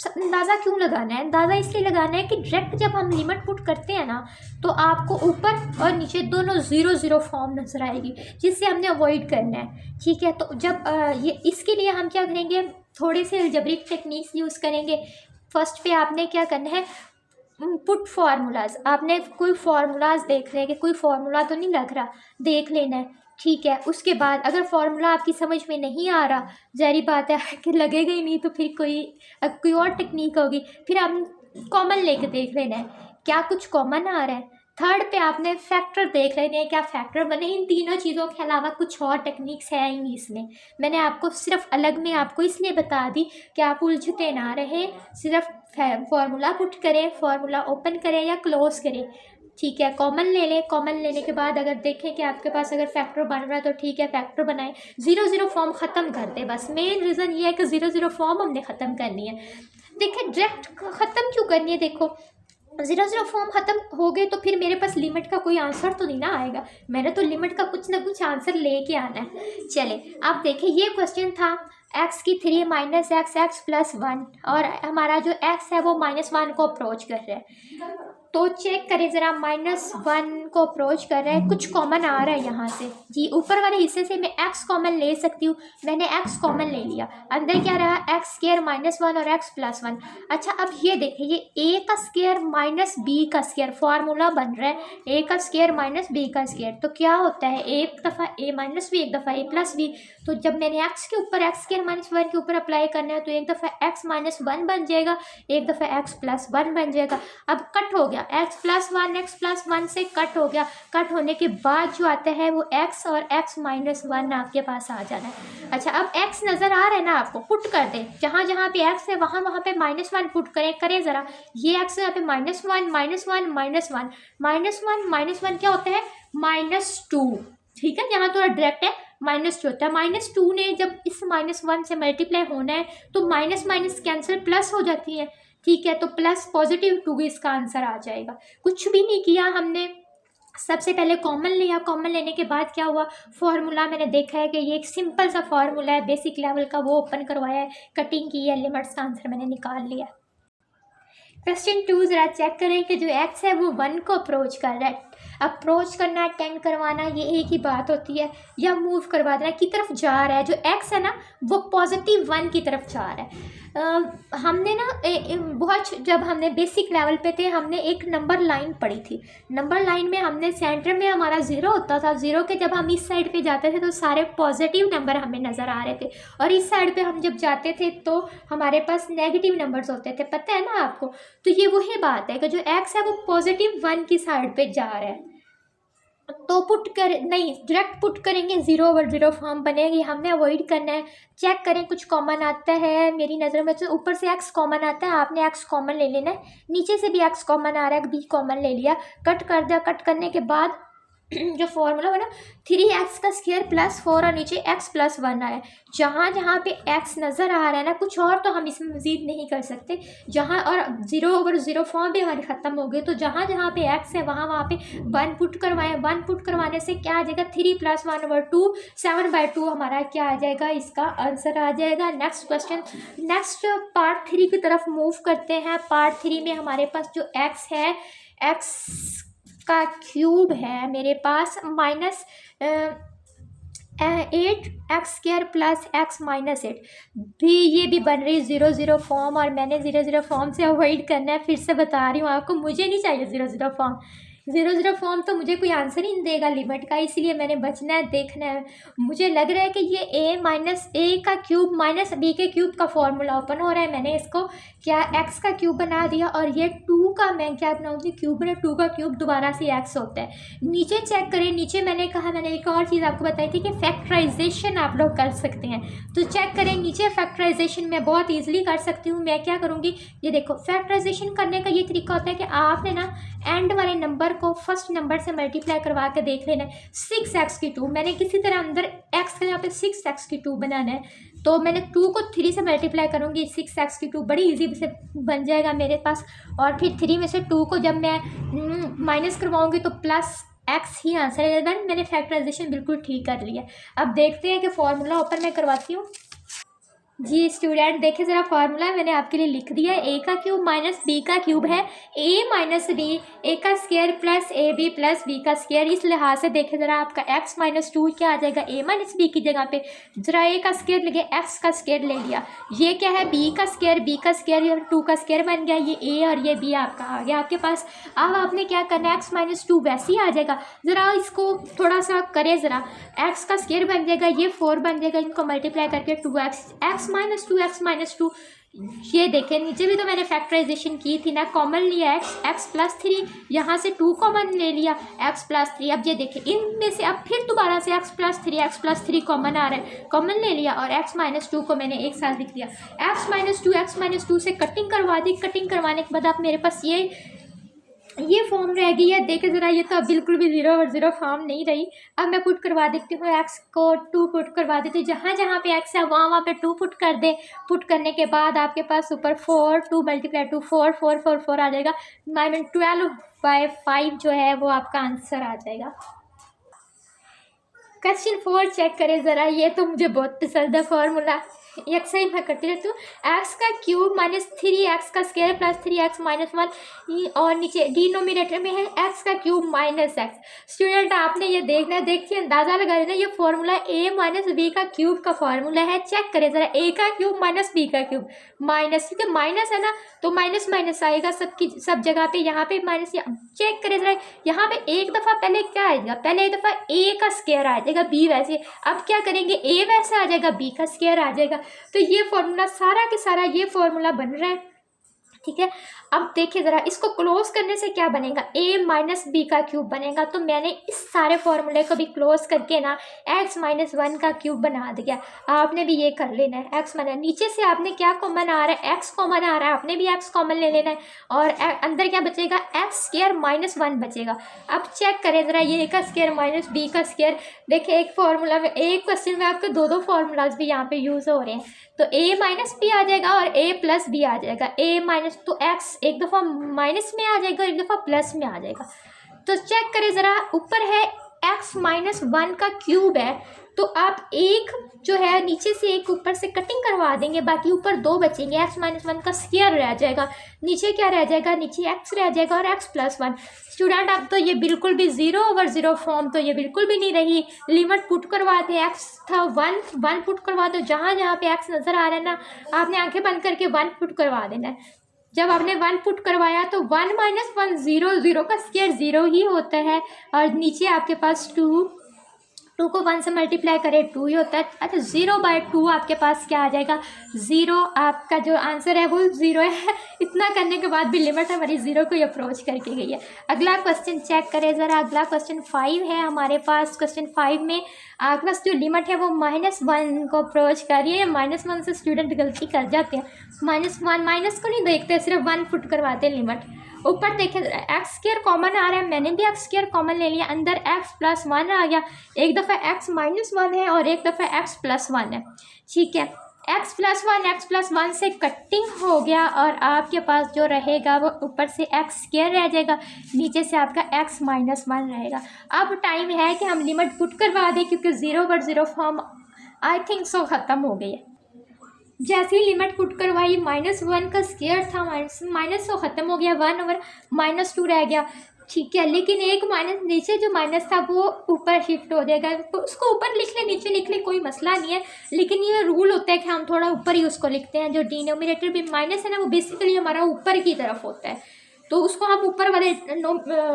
अंदाज़ा क्यों लगाना है? अंदाज़ा इसलिए लगाना है कि डायरेक्ट जब हम लिमिट पुट करते हैं ना, तो आपको ऊपर और नीचे दोनों 0 0 फॉर्म नज़र आएगी, जिससे हमने अवॉइड करना है। ठीक है, तो जब ये इसके लिए हम क्या करेंगे, थोड़े से अलजेब्रिक टेक्निक्स यूज़ करेंगे। फर्स्ट पे आपने क्या करना है, पुट फार्मूलाज, आपने कोई फार्मूलाज देख रहे हैं कि कोई फार्मूला तो नहीं लग रहा, देख लेना है। ठीक है, उसके बाद अगर फार्मूला आपकी समझ में नहीं आ रहा, ज़ाहिर बात है कि लगेगा ही नहीं, तो फिर कोई और टेक्निक होगी, फिर आप कॉमन लेके देख लेना है क्या कुछ कॉमन आ रहा है। थर्ड पे आपने फैक्टर देख लेने हैं क्या फैक्टर बने। इन तीनों चीज़ों के अलावा कुछ और टेक्निक्स है ही नहीं इसमें, मैंने आपको सिर्फ अलग में आपको इसलिए बता दी कि आप उलझते ना रहे। सिर्फ फार्मूला पुट करें, फार्मूला ओपन करें या क्लोज करें। ठीक है, कॉमन ले लें, कॉमन लेने के बाद अगर देखें कि आपके पास अगर फैक्टर बन रहा है तो ठीक है, फैक्टर बनाएं। 0 0 फॉर्म ख़त्म कर दे, बस मेन रीज़न ये है कि 0 0 फॉर्म हमने ख़त्म करनी है। देखिए डायरेक्ट ख़त्म क्यों करनी है, देखो 0 0 फॉर्म ख़त्म हो गए तो फिर मेरे पास लिमिट का कोई आंसर तो नहीं ना आएगा, मैंने तो लिमिट का कुछ ना कुछ आंसर लेके आना है। चले अब देखें, ये क्वेश्चन था x की 3 माइनस x प्लस 1, और हमारा जो x है वो -1 को अप्रोच कर रहा है। तो चेक करें ज़रा, -1 को अप्रोच कर रहा है, कुछ कॉमन आ रहा है यहाँ से जी, ऊपर वाले हिस्से से मैं x कॉमन ले सकती हूँ, मैंने x कॉमन ले लिया, अंदर क्या रहा x² -1 और x प्लस 1। अच्छा अब ये देखें, ये a का स्क्वायर माइनस b का स्क्वायर फार्मूला बन रहा है, a का स्क्वायर माइनस b का स्क्वायर, तो क्या होता है एक दफ़ा a माइनस b, एक दफ़ा a प्लस b। तो जब मैंने x के ऊपर x² -1 के ऊपर अप्लाई करना है, तो एक दफ़ा x -1 बन जाएगा, एक दफ़ा x प्लस 1 बन जाएगा। अब कट हो गया, x प्लस 1 से कट हो गया, कट होने के बाद जो आता है वो x और x -1 आपके पास आ जाना है। अच्छा अब x नज़र आ रहा है ना आपको, पुट कर दें, जहाँ जहाँ पे x है वहाँ पे -1 पुट करें ज़रा। ये x यहाँ पे -1 क्या होता है, -2। ठीक है, यहाँ थोड़ा डायरेक्ट है, -2 होता है। -2 ने जब इस -1 से मल्टीप्लाई होना है तो माइनस माइनस कैंसिल प्लस हो जाती है। ठीक है, तो प्लस +2 इसका आंसर आ जाएगा। कुछ भी नहीं किया हमने, सबसे पहले कॉमन लिया, कॉमन लेने के बाद क्या हुआ, फार्मूला मैंने देखा है कि ये एक सिंपल सा फार्मूला है बेसिक लेवल का, वो ओपन करवाया है, कटिंग की है, लिमिट्स का आंसर मैंने निकाल लिया। क्वेश्चन 2 ज़रा चेक करें कि जो x है वो 1 को अप्रोच कर रहा है। अप्रोच करना, टेंड करवाना, ये एक ही बात होती है, या मूव करवा देना, की तरफ जा रहा है। जो x है ना वो +1 की तरफ जा रहा है। हमने ना बहुत, जब हमने बेसिक लेवल पे थे, हमने एक नंबर लाइन पढ़ी थी। नंबर लाइन में हमने सेंटर में हमारा 0 होता था, 0 के जब हम इस साइड पे जाते थे तो सारे पॉजिटिव नंबर हमें नज़र आ रहे थे, और इस साइड पे हम जब जाते थे तो हमारे पास नेगेटिव नंबर्स होते थे, पता है ना आपको। तो ये वही बात है कि जो x है वो +1 की साइड पे जा रहा है, तो पुट कर नहीं, डायरेक्ट पुट करेंगे 0 ओवर 0 फॉर्म बनेगी, हमने अवॉइड करना है। चेक करें कुछ कॉमन आता है, मेरी नज़र में तो ऊपर से x कॉमन आता है, आपने x कॉमन ले लेना है, नीचे से भी x कॉमन आ रहा है, b कॉमन ले लिया, कट कर दिया। कट करने के बाद जो फॉर्मूला बना 3x का स्क्वायर +4 और नीचे x प्लस 1 आया। जहाँ जहाँ पे x नज़र आ रहा है ना, कुछ और तो हम इसमें मज़ीद नहीं कर सकते, जहाँ और 0 ओवर 0 फॉर्म भी हमारी ख़त्म हो गई, तो जहाँ जहाँ पे x है वहाँ पे 1 पुट करवाएं। 1 पुट करवाने से क्या आ जाएगा, 3 + 1/2 7/2 हमारा क्या आ जाएगा, इसका आंसर आ जाएगा। नेक्स्ट क्वेश्चन, नेक्स्ट पार्ट 3 की तरफ मूव करते हैं। पार्ट 3 में हमारे पास जो x है, x का क्यूब है मेरे पास -8x² + x -8 भी, ये भी बन रही 0 0 फॉर्म, और मैंने 0 0 फॉर्म से अवॉइड करना है। फिर से बता रही हूँ आपको, मुझे नहीं चाहिए 0 0 फॉर्म। 0 0 फॉर्म तो मुझे कोई आंसर ही नहीं देगा लिमिट का, इसलिए मैंने बचना है, देखना है। मुझे लग रहा है कि ये a का क्यूब -b के क्यूब का फॉर्मूला ओपन हो रहा है, मैंने इसको क्या x का क्यूब बना दिया, और ये 2 का मैं क्या बनाऊँगी, क्यूब बना, 2 का क्यूब दोबारा से x होता है। नीचे चेक करें, नीचे मैंने कहा, मैंने एक और चीज़ आपको बताई थी कि फैक्टराइजेशन आप लोग कर सकते हैं, तो चेक करें नीचे फैक्टराइजेशन मैं बहुत ईजिली कर सकती हूँ। मैं क्या करूँगी, ये देखो, फैक्टराइजेशन करने का ये तरीका होता है कि आपने ना एंड वाले नंबर को फर्स्ट नंबर से मल्टीप्लाई करवा के देख लेना है। 6x⁵, मैंने किसी तरह अंदर x के यहाँ पे 6x⁵ बनाना है, तो मैंने 2 को 3 से मल्टीप्लाई करूँगी, 6x⁵ बड़ी इजी से बन जाएगा मेरे पास। और फिर 3 में से 2 को जब मैं माइनस करवाऊँगी तो +x ही आंसर है। मैंने फैक्टराइजेशन बिल्कुल ठीक कर लिया। अब देखते हैं कि फॉर्मूला ओपन मैं करवाती हूँ। जी स्टूडेंट देखिए ज़रा फार्मूला मैंने आपके लिए लिख दिया है। ए का क्यूब माइनस बी का क्यूब है ए माइनस बी, ए का square plus A B plus B का स्क्वायर। इस लिहाज से देखिए ज़रा आपका एक्स माइनस टू क्या आ जाएगा, ए माइनस बी की जगह पे ज़रा ए का स्क्वायर लेके एक्स का स्क्वायर ले लिया। ये क्या है, बी का स्क्वायर टू का स्क्वायर बन गया। ये ए और ये बी आपका आ गया आपके पास। अब आपने क्या करना है, एक्स माइनस टू वैसे ही आ जाएगा। ज़रा इसको थोड़ा सा करें ज़रा, एक्स का स्क्वायर बन जाएगा, ये 4 बन जाएगा, इनको मल्टीप्लाई करके 2x, एक्स माइनस टू। ये देखें नीचे भी तो मैंने फैक्टराइजेशन की थी ना, कॉमन लिया एक्स प्लस 3, यहाँ से 2 कॉमन ले लिया एक्स प्लस 3। अब ये देखें इनमें से अब फिर दोबारा से एक्स प्लस थ्री कॉमन आ रहा है, कॉमन ले लिया और एक्स माइनस टू को मैंने एक साथ लिख दिया। एक्स माइनस टू से कटिंग करवा दी, कटिंग करवाने के बाद आप मेरे पास ये फॉर्म रह गई है। देखे ज़रा ये तो अब बिल्कुल भी 0 और 0 फॉर्म नहीं रही। अब मैं पुट करवा देती हूँ, एक्स को 2 पुट करवा देती हूँ। जहाँ जहाँ पे एक्स है वहाँ पे 2 पुट कर दे। पुट करने के बाद आपके पास ऊपर 4, 2 मल्टीप्लाई 2 4 4 4 4 आ जाएगा। 12/5 जो है वो आपका आंसर आ जाएगा। क्वेश्चन 4 चेक करें ज़रा, ये तो मुझे बहुत पसंद है फार्मूला, एक्सरसाइज मैं करती रहती हूँ। एक्स का क्यूब माइनस 3x का स्क्वायर प्लस 3x माइनस 1 और नीचे डिनोमिनेटर में है एक्स का क्यूब माइनस एक्स। स्टूडेंट आपने ये देखना है, देखिए अंदाज़ा लगा लेना, ये फार्मूला ए माइनस बी का क्यूब का फार्मूला है। चेक करें ज़रा, ए का क्यूब माइनस बी का क्यूब माइनस, ठीक है माइनस है ना तो माइनस माइनस आएगा सब जगह पे, यहाँ पे माइनस। चेक करें ज़रा, यहाँ पे एक दफ़ा पहले क्या आएगा, पहले एक दफ़ा ए का स्क्वायर आ जाएगा, बी वैसे। अब क्या करेंगे, ए वैसे आ जाएगा, बी का स्क्वायर आ जाएगा। तो ये फॉर्मूला सारा के सारा ये फॉर्मूला बन रहा है, ठीक है। अब देखिए ज़रा इसको क्लोज करने से क्या बनेगा, a माइनस बी का क्यूब बनेगा। तो मैंने इस सारे फॉर्मूले को भी क्लोज करके ना x माइनस 1 का क्यूब बना दिया। आपने भी ये कर लेना है, x माइनस, नीचे से आपने क्या कॉमन आ रहा है, x कॉमन आ रहा है, आपने भी x कॉमन ले लेना है और अंदर क्या बचेगा, एक्स स्क्वायर माइनस 1 बचेगा। अब चेक करें ज़रा, ये a का स्क्वायर माइनस बी का स्क्वायर। देखिए एक फार्मूला में, एक क्वेश्चन में आपके दो फार्मूलाज भी यहाँ पे यूज़ हो रहे हैं। तो a माइनस बी आ जाएगा और a प्लस बी आ जाएगा। a माइनस तो x एक दफ़ा माइनस में आ जाएगा और एक दफ़ा प्लस में आ जाएगा। तो चेक करें ज़रा, ऊपर है x माइनस 1 का क्यूब है, तो आप एक जो है नीचे से एक ऊपर से कटिंग करवा देंगे, बाकी ऊपर 2 बचेंगे। x माइनस 1 का स्क्वायर रह जाएगा, नीचे क्या रह जाएगा, नीचे x रह जाएगा और x प्लस 1। स्टूडेंट अब तो ये बिल्कुल भी 0 ओवर 0 फॉर्म तो ये बिल्कुल भी नहीं रही। लिमिट पुट करवाते, x था 1 पुट करवा दो, जहाँ जहाँ पे x नज़र आ रहा है ना आपने आंखें बंद करके 1 पुट करवा देना है। जब आपने 1 पुट करवाया तो 1 माइनस 1 0, 0 का स्क्वायर 0 ही होता है और नीचे आपके पास 2 को 1 से मल्टीप्लाई करें 2 ही होता है। अच्छा 0/2 आपके पास क्या आ जाएगा, 0। आपका जो आंसर है वो 0 है। इतना करने के बाद भी लिमिट हमारी 0 को ही अप्रोच करके गई है। अगला क्वेश्चन चेक करें ज़रा, अगला क्वेश्चन 5 है हमारे पास। क्वेश्चन 5 में आपके पास जो लिमिट है वो -1 को अप्रोच कर रही है। -1 से स्टूडेंट गलती कर जाते हैं, -1 माइनस को नहीं देखते, सिर्फ 1 पुट करवाते हैं लिमिट। ऊपर देखिए एक्स स्क्वायर कॉमन आ रहा है, मैंने भी एक्स स्क्वायर कॉमन ले लिया, अंदर एक्स प्लस 1 आ गया। एक दफ़ा एक्स माइनस 1 है और एक दफ़ा एक्स प्लस 1 है, ठीक है। एक्स प्लस 1 से कटिंग हो गया और आपके पास जो रहेगा वो ऊपर से एक्स स्क्वायर रह जाएगा, नीचे से आपका एक्स माइनस 1 रहेगा। अब टाइम है कि हम लिमिट पुट करवा दें, क्योंकि 0/0 फॉर्म आई थिंक सो ख़त्म हो गई है। जैसे ही लिमिट पुट करवाई -1 का स्क्वायर था, माइनस तो ख़त्म हो गया, 1 ओवर -2 रह गया, ठीक है। लेकिन एक माइनस नीचे जो माइनस था वो ऊपर शिफ्ट हो जाएगा, तो उसको ऊपर लिख ले नीचे लिख ले कोई मसला नहीं है। लेकिन ये रूल होता है कि हम थोड़ा ऊपर ही उसको लिखते हैं। जो डिनोमिनेटर भी माइनस है ना वो बेसिकली हमारा ऊपर की तरफ होता है, तो उसको हम ऊपर वाले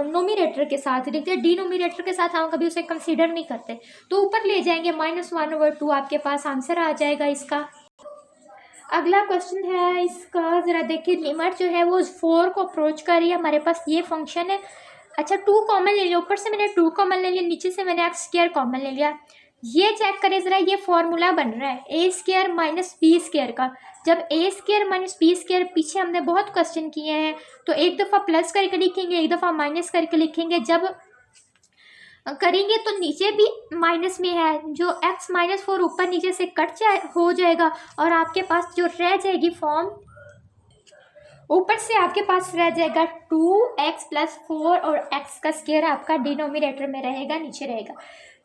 नोमिनेटर के साथ लिखते हैं, डिनोमिनेटर के साथ हम कभी उसे कंसीडर नहीं करते। तो ऊपर ले जाएंगे, -1/2 आपके पास आंसर आ जाएगा इसका। अगला क्वेश्चन है इसका, ज़रा देखिए लिमिट जो है वो 4 को अप्रोच कर रही है। हमारे पास ये फंक्शन है। अच्छा 2 कॉमन ले लिया, ऊपर से मैंने 2 कॉमन ले लिया, नीचे से मैंने एक्स स्क्वायर कॉमन ले लिया। ये चेक करें ज़रा, ये फॉर्मूला बन रहा है ए स्क्वायर माइनस बी स्क्वायर का। जब ए स्क्वायर माइनस बी स्क्वायर, पीछे हमने बहुत क्वेश्चन किए हैं, तो एक दफ़ा प्लस करके लिखेंगे, एक दफ़ा माइनस करके लिखेंगे। जब करेंगे तो नीचे भी माइनस में है, जो x माइनस 4 ऊपर नीचे से हो जाएगा और आपके पास जो रह जाएगी फॉर्म, ऊपर से आपके पास रह जाएगा 2x + 4 और x का स्क्वायर आपका डिनोमिनेटर में रहेगा, नीचे रहेगा।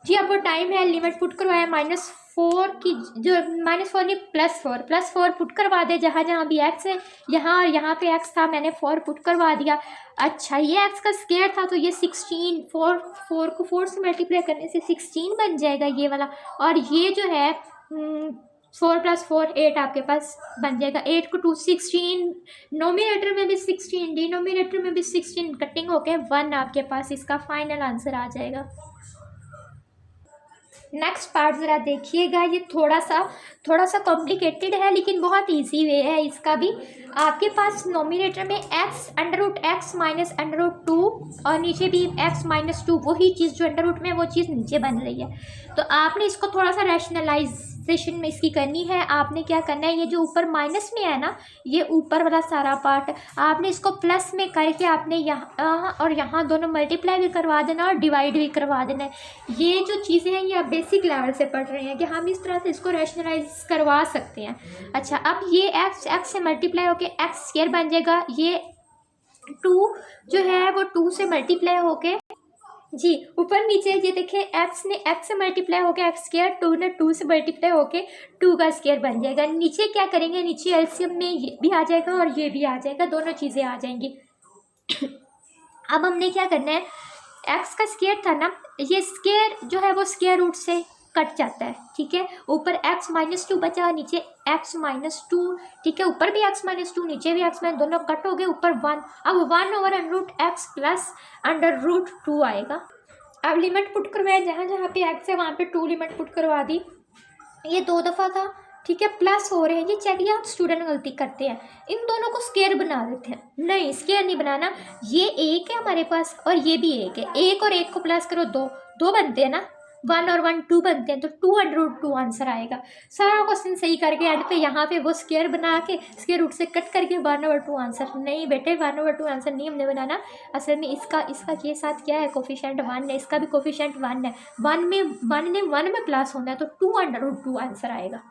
जी अब वो टाइम है, लिमिट पुट करवाया -4 की, जो -4 नहीं +4 पुट करवा दे जहाँ जहाँ भी एक्स है, यहाँ और यहाँ पे एक्स था, मैंने 4 पुट करवा दिया। अच्छा ये एक्स का स्क्वायर था तो ये 16, 4 को 4 से मल्टीप्लाई करने से 16 बन जाएगा ये वाला। और ये जो है 4 + 4 8 आपके पास बन जाएगा। 8 को 2 16, नोमिनेटर में भी 16, डिनोमिनेटर में भी 16, कटिंग होके 1 आपके पास इसका फाइनल आंसर आ जाएगा। नेक्स्ट पार्ट ज़रा देखिएगा, ये थोड़ा सा कॉम्प्लिकेटेड है लेकिन बहुत इजी वे है इसका भी। आपके पास नोमिनेटर में x -√2 और नीचे भी x-2, वही चीज़ जो अंडर रूट में वो चीज़ नीचे बन रही है। तो आपने इसको थोड़ा सा रैशनलाइजेशन में इसकी करनी है। आपने क्या करना है, ये जो ऊपर माइनस में है ना, ये ऊपर वाला सारा पार्ट आपने इसको प्लस में करके आपने यहाँ और यहाँ दोनों मल्टीप्लाई भी करवा देना और डिवाइड भी करवा देना है। ये जो चीज़ें हैं ये आप बेसिक लेवल से पढ़ रहे हैं कि हम इस तरह से इसको रैशनलाइज करवा सकते हैं। अच्छा अब ये x से मल्टीप्लाई होके x² बन जाएगा। ये 2 जो है वो 2 से मल्टीप्लाई होके, जी ऊपर नीचे ये देखें, x ने x से मल्टीप्लाई होके x², 2 ने 2 से मल्टीप्लाई होके 2 का स्क्वायर बन जाएगा। नीचे क्या करेंगे, नीचे एलसीएम में ये भी आ जाएगा और ये भी आ जाएगा, दोनों चीज़ें आ जाएंगी। अब हमने क्या करना है, x का स्क्वायर था ना, ये स्क्वायर जो है वो स्क्वायर रूट से कट जाता है, ठीक है। ऊपर x-2 बचा, नीचे x-2, ठीक है। ऊपर भी x-2 नीचे भी x-, दोनों कट हो गए, ऊपर 1। अब 1/√x प्लस √2 आएगा। अब लिमिट पुट करवाया, जहाँ जहाँ पे x है वहाँ पे 2 लिमिट पुट करवा दी। ये 2 दफ़ा था, ठीक है, प्लस हो रहे हैं। ये चेक, यहाँ स्टूडेंट गलती करते हैं, इन दोनों को स्क्वायर बना देते हैं। नहीं, स्क्वायर नहीं बनाना, ये 1 है हमारे पास और ये भी 1 है। 1 और 1 को प्लस करो, 2 बनते हैं ना, 1 और 1 2 बनते हैं, तो 2/√2 आंसर आएगा। सारा क्वेश्चन सही करके एंड पे यहाँ पे वो स्क्वायर बना के स्क्वायर रूट से कट करके 1/2 आंसर। नहीं बेटे, 1/2 आंसर नहीं हमने बनाना। असल में इसका के साथ क्या है, कोफिशिएंट 1 है, इसका भी कोफिशिएंट 1 है। 1 में प्लस होना है तो 2/√2 आंसर आएगा।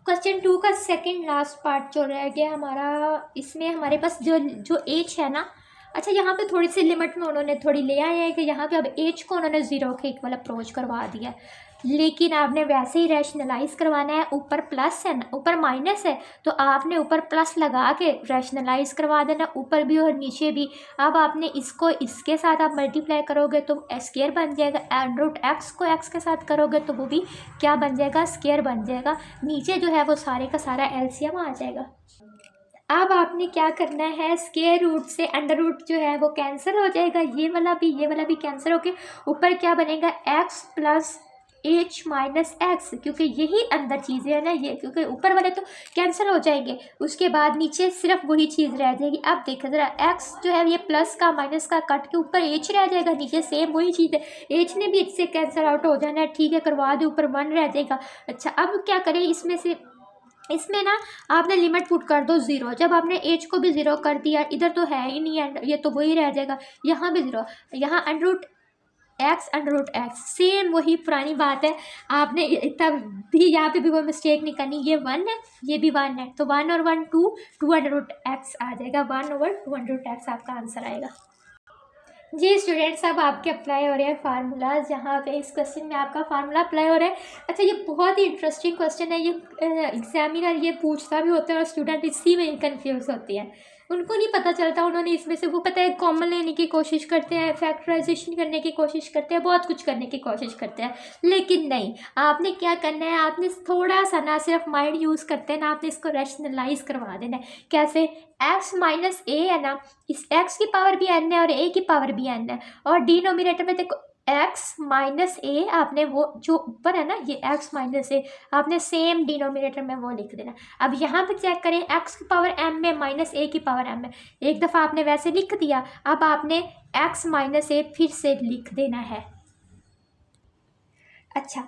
क्वेश्चन 2 का सेकंड लास्ट पार्ट जो रह गया हमारा, इसमें हमारे पास जो एज है ना, अच्छा यहाँ पे थोड़ी सी लिमिट में उन्होंने थोड़ी ले आए हैं कि यहाँ पे अब एज को उन्होंने 0 के इक्वल अप्रोच करवा दिया है। लेकिन आपने वैसे ही रैशनलाइज करवाना है। ऊपर प्लस है ना, ऊपर माइनस है तो आपने ऊपर प्लस लगा के रैशनलाइज करवा देना, ऊपर भी और नीचे भी। अब आपने इसको इसके साथ आप मल्टीप्लाई करोगे तो स्क्वायर बन जाएगा, √x को x के साथ करोगे तो वो भी क्या बन जाएगा, स्क्वायर बन जाएगा। नीचे जो है वो सारे का सारा एलसीएम आ जाएगा। अब आपने क्या करना है, स्क्वायर रूट से अंडर रूट जो है वो कैंसिल हो जाएगा, ये वाला भी कैंसिल होके ऊपर क्या बनेगा, x + h - x, क्योंकि यही अंदर चीज़ें हैं ना ये, क्योंकि ऊपर वाले तो कैंसिल हो जाएंगे। उसके बाद नीचे सिर्फ वही चीज़ रह जाएगी। अब देखो ज़रा, x जो है ये प्लस का माइनस का कट के ऊपर h रह जाएगा, नीचे सेम वही चीज़ है, h ने भी h से कैंसिल आउट हो जाना है, ठीक है, करवा दे, ऊपर 1 रह जाएगा। अच्छा अब क्या करें, इसमें ना आपने लिमिट पुट कर दो 0। जब आपने एज को भी 0 कर दिया, इधर तो है ही नहीं है, ये तो वही रह जाएगा, यहाँ भी 0, यहाँ √x सेम वही पुरानी बात है। आपने तब भी यहाँ पे भी कोई मिस्टेक नहीं करनी, ये 1 है, ये भी 1 है, तो 1 और 1 2/√x आ जाएगा, 1/2√x आपका आंसर आएगा। जी स्टूडेंट्स, अब आपके अप्लाई हो रहे हैं फार्मूलाज, यहाँ पे इस क्वेश्चन में आपका फार्मूला अप्लाई हो रहा है। अच्छा ये बहुत ही इंटरेस्टिंग क्वेश्चन है, ये एग्जामिनर ये पूछता भी होता है और स्टूडेंट इसी में ही कन्फ्यूज़ होती है, उनको नहीं पता चलता। उन्होंने इसमें से वो पता है कॉमन लेने की कोशिश करते हैं, फैक्टराइजेशन करने की कोशिश करते हैं, बहुत कुछ करने की कोशिश करते हैं, लेकिन नहीं, आपने क्या करना है, आपने थोड़ा सा ना सिर्फ माइंड यूज़ करते हैं ना, आपने इसको रैशनलाइज करवा देना है। कैसे, x - a है ना, इस x की पावर भी n है और a की पावर भी n है, और डिनोमिनेटर में देखो x - a, आपने वो जो ऊपर है ना ये x - a, आपने सेम डिनोमिनेटर में वो लिख देना। अब यहाँ पे चेक करें, x की पावर m में -a की पावर m है, एक दफ़ा आपने वैसे लिख दिया, अब आपने x - a फिर से लिख देना है। अच्छा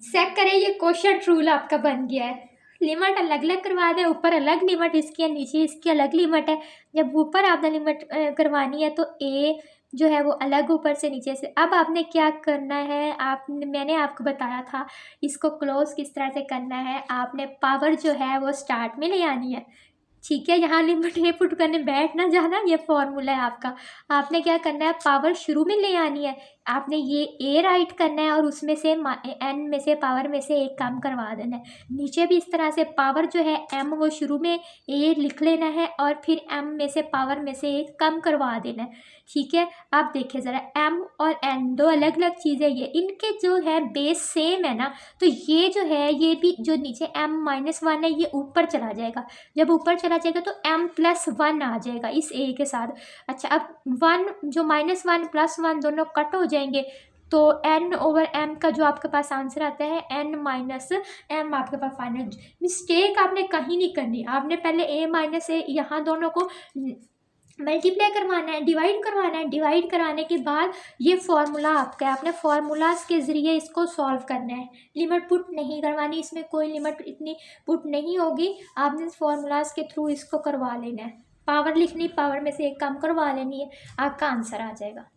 चेक करें, ये क्वेश्चन रूल आपका बन गया है, लिमिट अलग अलग करवा दे, ऊपर अलग लिमिट इसकी है, नीचे इसकी अलग लिमिट है। जब ऊपर आपने लिमिट करवानी है तो a जो है वो अलग ऊपर से नीचे से। अब आपने क्या करना है, मैंने आपको बताया था इसको क्लोज किस तरह से करना है। आपने पावर जो है वो स्टार्ट में ले आनी है, ठीक है, यहाँ लिमिट ए पुट करने बैठ ना जाना, ये फॉर्मूला है आपका। आपने क्या करना है, पावर शुरू में ले आनी है, आपने ये ए राइट करना है और उसमें से एन में से पावर में से एक कम करवा देना है। नीचे भी इस तरह से पावर जो है एम वो शुरू में ए लिख लेना है और फिर एम में से पावर में से एक कम करवा देना है। ठीक है, आप देखिए ज़रा, एम और एन दो अलग अलग चीज़ें, ये इनके जो है बेस सेम है ना, तो ये जो है ये भी जो नीचे m-1 है ये ऊपर चला जाएगा। जब ऊपर चला जाएगा तो m+1 आ जाएगा इस a के साथ। अच्छा, अब 1 जो -1 +1 दोनों कट हो जाएंगे, तो n/m का जो आपके पास आंसर आता है n-m आपके पास फाइनल। मिस्टेक आपने कहीं नहीं करनी, आपने पहले a-a यहाँ दोनों को मल्टीप्लाई करवाना है, डिवाइड करवाना है। डिवाइड कराने के बाद ये फार्मूला आपका है, आपने फार्मूलाज के ज़रिए इसको सॉल्व करना है। लिमिट पुट नहीं करवानी, इसमें कोई लिमिट इतनी पुट नहीं होगी, आपने फार्मूलाज के थ्रू इसको करवा लेना है। पावर लिखनी, पावर में से एक कम करवा लेनी है, आपका आंसर आ जाएगा।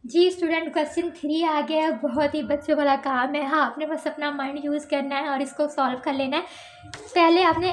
जी स्टूडेंट, क्वेश्चन 3 आ गया। बहुत ही बच्चों वाला काम है। हाँ, आपने बस अपना माइंड यूज़ करना है और इसको सॉल्व कर लेना है। पहले आपने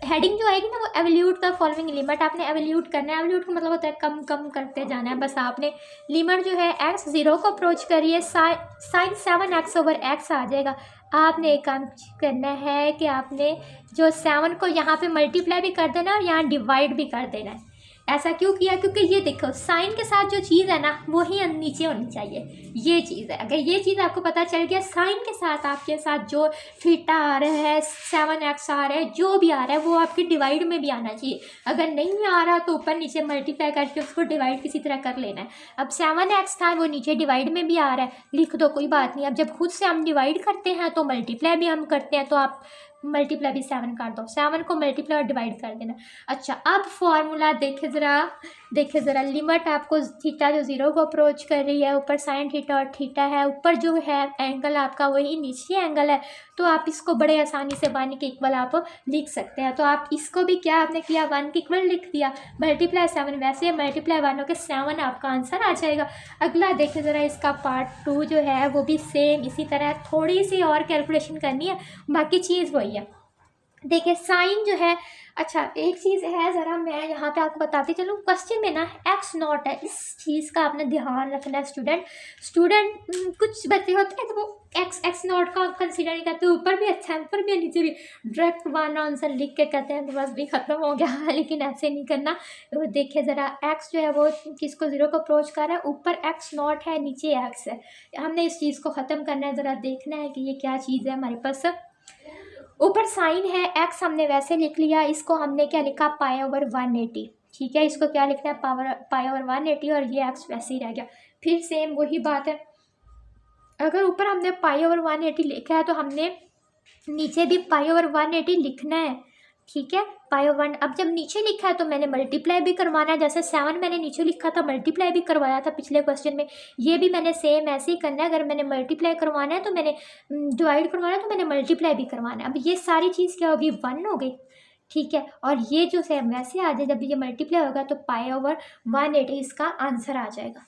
हेडिंग जो आएगी ना, वो एवल्यूट द फॉलोइंग लिमिट, आपने एवल्यूट करना है। एवल्यूट का मतलब होता है कम कम करते जाना है। बस आपने लिमिट जो है x 0 को अप्रोच करिए, साइन 7x/x आ जाएगा। आपने एक काम करना है कि आपने जो 7 को यहाँ पे मल्टीप्लाई भी कर देना और यहाँ डिवाइड भी कर देना है। ऐसा क्यों किया? क्योंकि ये देखो, साइन के साथ जो चीज़ है ना वो ही नीचे होनी चाहिए, ये चीज़ है। अगर ये चीज़ आपको पता चल गया, साइन के साथ आपके साथ जो थीटा आ रहा है, 7x आ रहा है, जो भी आ रहा है वो आपकी डिवाइड में भी आना चाहिए। अगर नहीं आ रहा तो ऊपर नीचे मल्टीप्लाई करके उसको डिवाइड किसी तरह कर लेना है। अब 7x था, वो नीचे डिवाइड में भी आ रहा है, लिख दो, कोई बात नहीं। अब जब खुद से हम डिवाइड करते हैं तो मल्टीप्लाई भी हम करते हैं, तो आप मल्टीप्लाई भी 7 कर दो, 7 को मल्टीप्लाई और डिवाइड कर देना। अच्छा, अब फॉर्मूला देखिए ज़रा, लिमिट आपको थीटा जो 0 को अप्रोच कर रही है, ऊपर साइन थीटा और थीटा है, ऊपर जो है एंगल आपका वही नीचे एंगल है, तो आप इसको बड़े आसानी से 1 के इक्वल आप लिख सकते हैं। तो आप इसको भी क्या आपने किया, 1 के इक्वल लिख दिया, मल्टीप्लाई 7, वैसे मल्टीप्लाई 1 के 7 आपका आंसर आ जाएगा। अगला देखिए ज़रा, इसका पार्ट 2 जो है वो भी सेम इसी तरह, थोड़ी सी और कैलकुलेशन करनी है, बाकी चीज़ वही है। देखिए साइन जो है, अच्छा एक चीज़ है, ज़रा मैं यहाँ पे आपको बताती चलूँ, क्वेश्चन में ना x0 है, इस चीज़ का आपने ध्यान रखना है। स्टूडेंट कुछ बच्चे होते हैं तो वो x0 का कंसीडर नहीं करते, ऊपर भी अच्छा है, ऊपर भी नीचे भी, डायरेक्ट 1 आंसर लिख के कहते हैं तो बस भी ख़त्म हो गया। लेकिन ऐसे नहीं करना। तो देखिए ज़रा, x जो है वो किसको 0 को अप्रोच कर रहा है, ऊपर x0 है, नीचे x है। हमने इस चीज़ को ख़त्म करना है। ज़रा देखना है कि ये क्या चीज़ है हमारे पास। ऊपर साइन है, x हमने वैसे लिख लिया, इसको हमने क्या लिखा, π/180। ठीक है, इसको क्या लिखना है, π/180, और ये x वैसे ही रह गया। फिर सेम वही बात है, अगर ऊपर हमने π/180 लिखा है तो हमने नीचे भी π/180 लिखना है। ठीक है, π/1, अब जब नीचे लिखा है तो मैंने मल्टीप्लाई भी करवाना है। जैसे 7 मैंने नीचे लिखा था, मल्टीप्लाई भी करवाया था पिछले क्वेश्चन में, ये भी मैंने सेम ऐसे ही करना है। अगर मैंने मल्टीप्लाई करवाना है तो मैंने डिवाइड करवाना है तो मैंने मल्टीप्लाई भी करवाना है। अब ये सारी चीज़ क्या होगी, 1 हो गई। ठीक है, और ये जो सेम वैसे आ जाए, जब ये मल्टीप्लाई होगा तो π/180 इसका आंसर आ जाएगा।